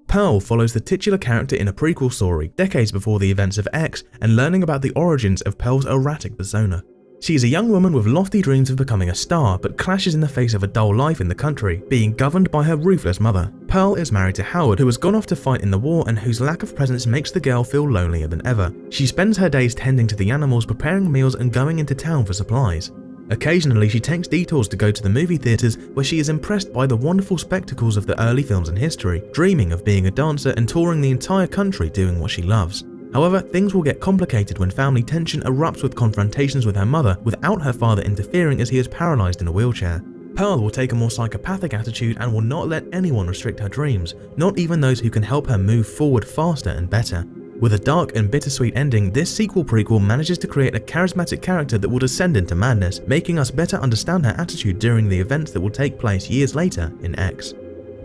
Pearl follows the titular character in a prequel story, decades before the events of X, and learning about the origins of Pearl's erratic persona. She is a young woman with lofty dreams of becoming a star, but clashes in the face of a dull life in the country, being governed by her ruthless mother. Pearl is married to Howard, who has gone off to fight in the war and whose lack of presence makes the girl feel lonelier than ever. She spends her days tending to the animals, preparing meals and going into town for supplies. Occasionally, she takes detours to go to the movie theatres where she is impressed by the wonderful spectacles of the early films in history, dreaming of being a dancer and touring the entire country doing what she loves. However, things will get complicated when family tension erupts with confrontations with her mother without her father interfering as he is paralyzed in a wheelchair. Pearl will take a more psychopathic attitude and will not let anyone restrict her dreams, not even those who can help her move forward faster and better. With a dark and bittersweet ending, this sequel prequel manages to create a charismatic character that will descend into madness, making us better understand her attitude during the events that will take place years later in X.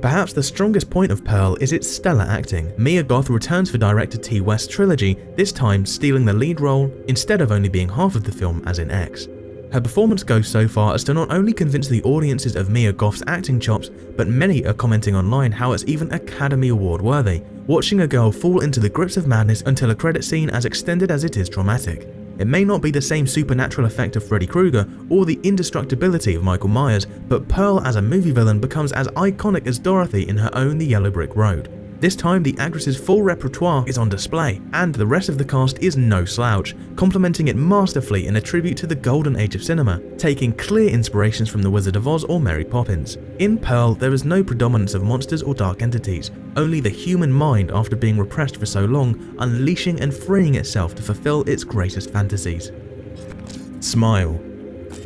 Perhaps the strongest point of Pearl is its stellar acting. Mia Goth returns for director T. West's trilogy, this time stealing the lead role instead of only being half of the film as in X. Her performance goes so far as to not only convince the audiences of Mia Goth's acting chops, but many are commenting online how it's even Academy Award worthy, watching a girl fall into the grips of madness until a credit scene as extended as it is traumatic. It may not be the same supernatural effect of Freddy Krueger or the indestructibility of Michael Myers, but Pearl as a movie villain becomes as iconic as Dorothy in her own The Yellow Brick Road. This time the actress's full repertoire is on display, and the rest of the cast is no slouch, complementing it masterfully in a tribute to the golden age of cinema, taking clear inspirations from The Wizard of Oz or Mary Poppins. In Pearl, there is no predominance of monsters or dark entities, only the human mind after being repressed for so long, unleashing and freeing itself to fulfill its greatest fantasies. Smile.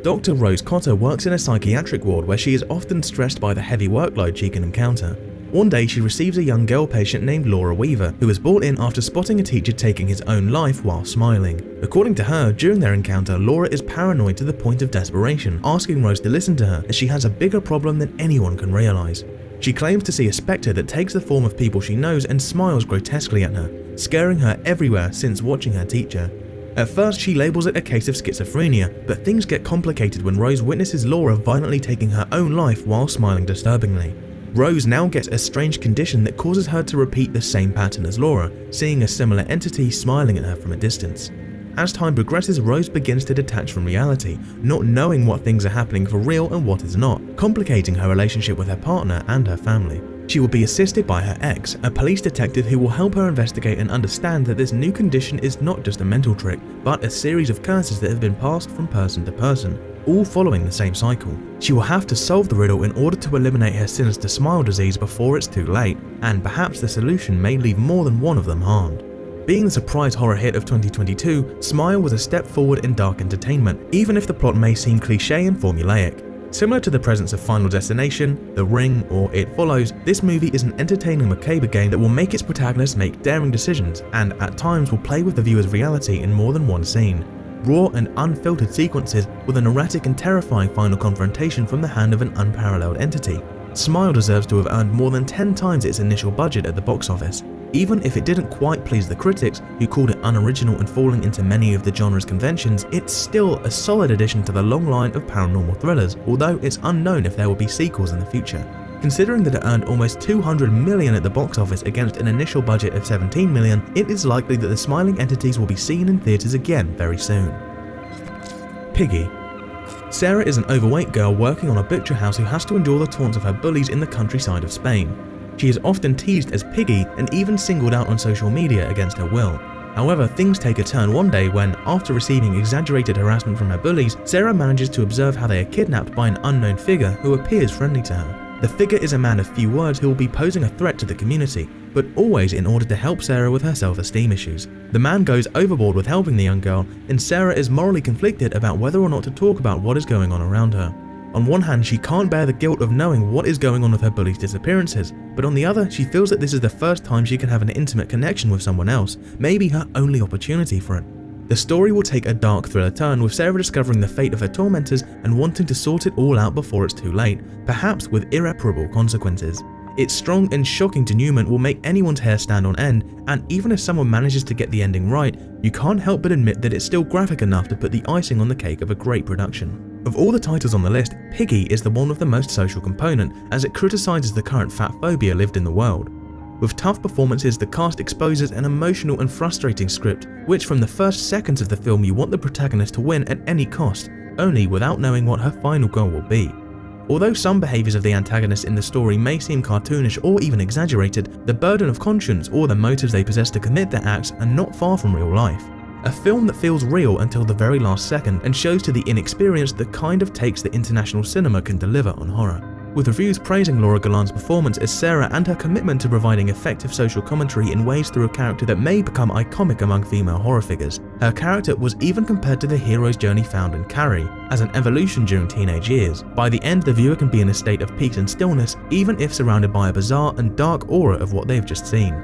Dr. Rose Cotter works in a psychiatric ward where she is often stressed by the heavy workload she can encounter. One day she receives a young girl patient named Laura Weaver, who is brought in after spotting a teacher taking his own life while smiling. According to her, during their encounter, Laura is paranoid to the point of desperation, asking Rose to listen to her as she has a bigger problem than anyone can realize. She claims to see a spectre that takes the form of people she knows and smiles grotesquely at her, scaring her everywhere since watching her teacher. At first, she labels it a case of schizophrenia, but things get complicated when Rose witnesses Laura violently taking her own life while smiling disturbingly. Rose now gets a strange condition that causes her to repeat the same pattern as Laura, seeing a similar entity smiling at her from a distance. As time progresses, Rose begins to detach from reality, not knowing what things are happening for real and what is not, complicating her relationship with her partner and her family. She will be assisted by her ex, a police detective who will help her investigate and understand that this new condition is not just a mental trick, but a series of curses that have been passed from person to person, all following the same cycle. She will have to solve the riddle in order to eliminate her sinister smile disease before it's too late, and perhaps the solution may leave more than one of them harmed. Being the surprise horror hit of 2022, Smile was a step forward in dark entertainment, even if the plot may seem cliché and formulaic. Similar to the presence of Final Destination, The Ring, or It Follows, this movie is an entertaining macabre game that will make its protagonist make daring decisions, and at times will play with the viewer's reality in more than one scene. Raw and unfiltered sequences with an erratic and terrifying final confrontation from the hand of an unparalleled entity. Smile deserves to have earned more than 10 times its initial budget at the box office. Even if it didn't quite please the critics, who called it unoriginal and falling into many of the genre's conventions, it's still a solid addition to the long line of paranormal thrillers, although it's unknown if there will be sequels in the future. Considering that it earned almost $200 million at the box office against an initial budget of $17 million, it is likely that the smiling entities will be seen in theaters again very soon. Piggy. Sarah is an overweight girl working on a butcher house who has to endure the taunts of her bullies in the countryside of Spain. She is often teased as Piggy and even singled out on social media against her will. However, things take a turn one day when, after receiving exaggerated harassment from her bullies, Sarah manages to observe how they are kidnapped by an unknown figure who appears friendly to her. The figure is a man of few words who will be posing a threat to the community, but always in order to help Sarah with her self-esteem issues. The man goes overboard with helping the young girl, and Sarah is morally conflicted about whether or not to talk about what is going on around her. On one hand, she can't bear the guilt of knowing what is going on with her bullies' disappearances, but on the other, she feels that this is the first time she can have an intimate connection with someone else, maybe her only opportunity for it. The story will take a dark thriller turn, with Sarah discovering the fate of her tormentors and wanting to sort it all out before it's too late, perhaps with irreparable consequences. Its strong and shocking denouement will make anyone's hair stand on end, and even if someone manages to get the ending right, you can't help but admit that it's still graphic enough to put the icing on the cake of a great production. Of all the titles on the list, Piggy is the one with the most social component, as it criticizes the current fat phobia lived in the world. With tough performances, the cast exposes an emotional and frustrating script, which from the first seconds of the film you want the protagonist to win at any cost, only without knowing what her final goal will be. Although some behaviours of the antagonist in the story may seem cartoonish or even exaggerated, the burden of conscience or the motives they possess to commit their acts are not far from real life. A film that feels real until the very last second and shows to the inexperienced the kind of takes that international cinema can deliver on horror. With reviews praising Laura Galan's performance as Sarah and her commitment to providing effective social commentary in ways through a character that may become iconic among female horror figures. Her character was even compared to the hero's journey found in Carrie, as an evolution during teenage years. By the end, the viewer can be in a state of peace and stillness, even if surrounded by a bizarre and dark aura of what they've just seen.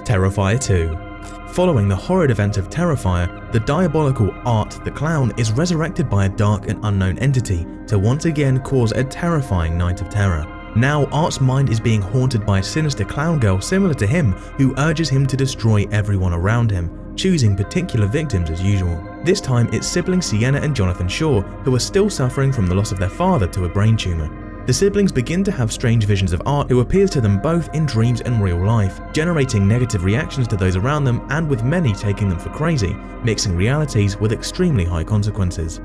Terrifier 2. Following the horrid events of Terrifier, the diabolical Art the Clown is resurrected by a dark and unknown entity to once again cause a terrifying night of terror. Now Art's mind is being haunted by a sinister clown girl similar to him who urges him to destroy everyone around him, choosing particular victims as usual. This time it's siblings Sienna and Jonathan Shaw, who are still suffering from the loss of their father to a brain tumour. The siblings begin to have strange visions of Art, who appears to them both in dreams and real life, generating negative reactions to those around them and with many taking them for crazy, mixing realities with extremely high consequences.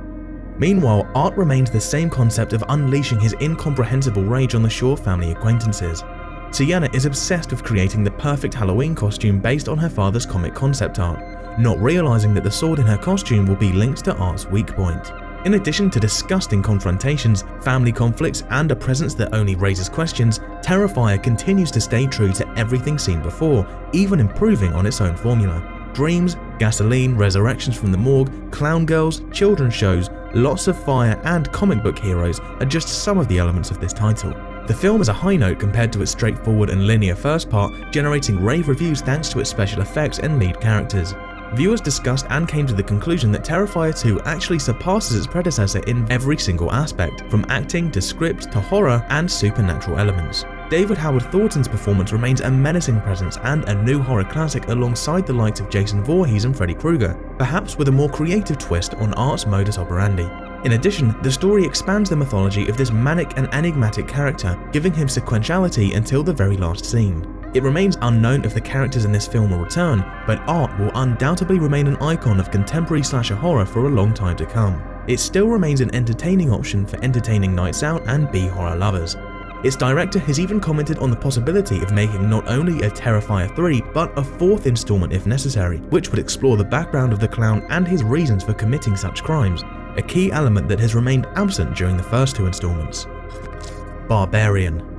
Meanwhile, Art remains the same concept of unleashing his incomprehensible rage on the Shaw family acquaintances. Sienna is obsessed with creating the perfect Halloween costume based on her father's comic concept art, not realizing that the sword in her costume will be linked to Art's weak point. In addition to disgusting confrontations, family conflicts, and a presence that only raises questions, Terrifier continues to stay true to everything seen before, even improving on its own formula. Dreams, gasoline, resurrections from the morgue, clown girls, children's shows, lots of fire, and comic book heroes are just some of the elements of this title. The film is a high note compared to its straightforward and linear first part, generating rave reviews thanks to its special effects and lead characters. Viewers discussed and came to the conclusion that Terrifier 2 actually surpasses its predecessor in every single aspect, from acting to script to horror and supernatural elements. David Howard Thornton's performance remains a menacing presence and a new horror classic alongside the likes of Jason Voorhees and Freddy Krueger, perhaps with a more creative twist on Art's modus operandi. In addition, the story expands the mythology of this manic and enigmatic character, giving him sequentiality until the very last scene. It remains unknown if the characters in this film will return, but Art will undoubtedly remain an icon of contemporary slasher horror for a long time to come. It still remains an entertaining option for entertaining nights out and B-horror lovers. Its director has even commented on the possibility of making not only a Terrifier 3, but a fourth installment if necessary, which would explore the background of the clown and his reasons for committing such crimes, a key element that has remained absent during the first two installments. Barbarian.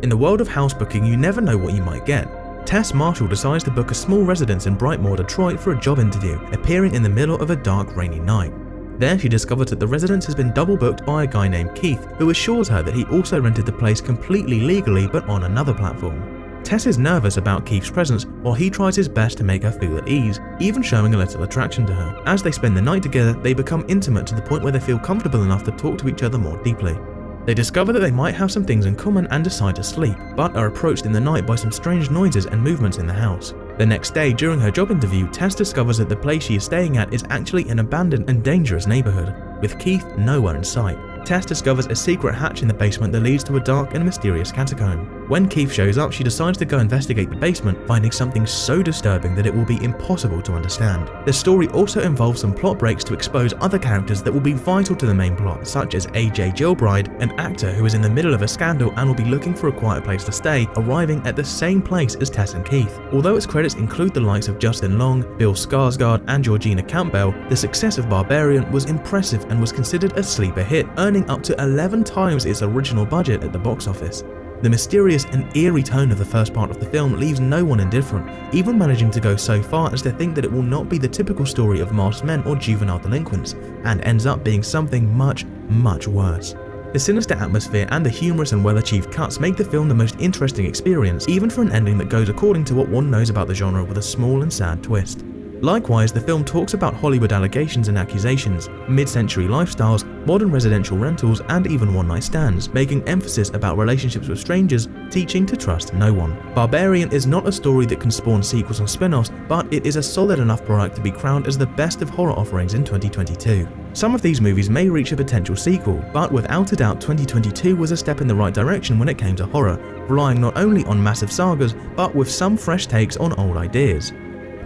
In the world of housebooking, you never know what you might get. Tess Marshall decides to book a small residence in Brightmoor, Detroit for a job interview, appearing in the middle of a dark, rainy night. There she discovers that the residence has been double booked by a guy named Keith, who assures her that he also rented the place completely legally but on another platform. Tess is nervous about Keith's presence while he tries his best to make her feel at ease, even showing a little attraction to her. As they spend the night together, they become intimate to the point where they feel comfortable enough to talk to each other more deeply. They discover that they might have some things in common and decide to sleep, but are approached in the night by some strange noises and movements in the house. The next day, during her job interview, Tess discovers that the place she is staying at is actually an abandoned and dangerous neighborhood, with Keith nowhere in sight. Tess discovers a secret hatch in the basement that leads to a dark and mysterious catacomb. When Keith shows up, she decides to go investigate the basement, finding something so disturbing that it will be impossible to understand. The story also involves some plot breaks to expose other characters that will be vital to the main plot, such as AJ Gilbride, an actor who is in the middle of a scandal and will be looking for a quiet place to stay, arriving at the same place as Tess and Keith. Although its credits include the likes of Justin Long, Bill Skarsgård, and Georgina Campbell, the success of Barbarian was impressive and was considered a sleeper hit, earning up to 11 times its original budget at the box office. The mysterious and eerie tone of the first part of the film leaves no one indifferent, even managing to go so far as to think that it will not be the typical story of masked men or juvenile delinquents, and ends up being something much, much worse. The sinister atmosphere and the humorous and well-achieved cuts make the film the most interesting experience, even for an ending that goes according to what one knows about the genre with a small and sad twist. Likewise, the film talks about Hollywood allegations and accusations, mid-century lifestyles, modern residential rentals, and even one-night stands, making emphasis about relationships with strangers, teaching to trust no one. Barbarian is not a story that can spawn sequels or spin-offs, but it is a solid enough product to be crowned as the best of horror offerings in 2022. Some of these movies may reach a potential sequel, but without a doubt 2022 was a step in the right direction when it came to horror, relying not only on massive sagas, but with some fresh takes on old ideas.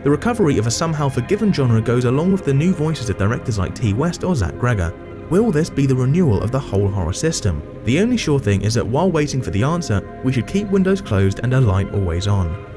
The recovery of a somehow forgiven genre goes along with the new voices of directors like T. West or Zach Gregor. Will this be the renewal of the whole horror system? The only sure thing is that while waiting for the answer, we should keep windows closed and a light always on.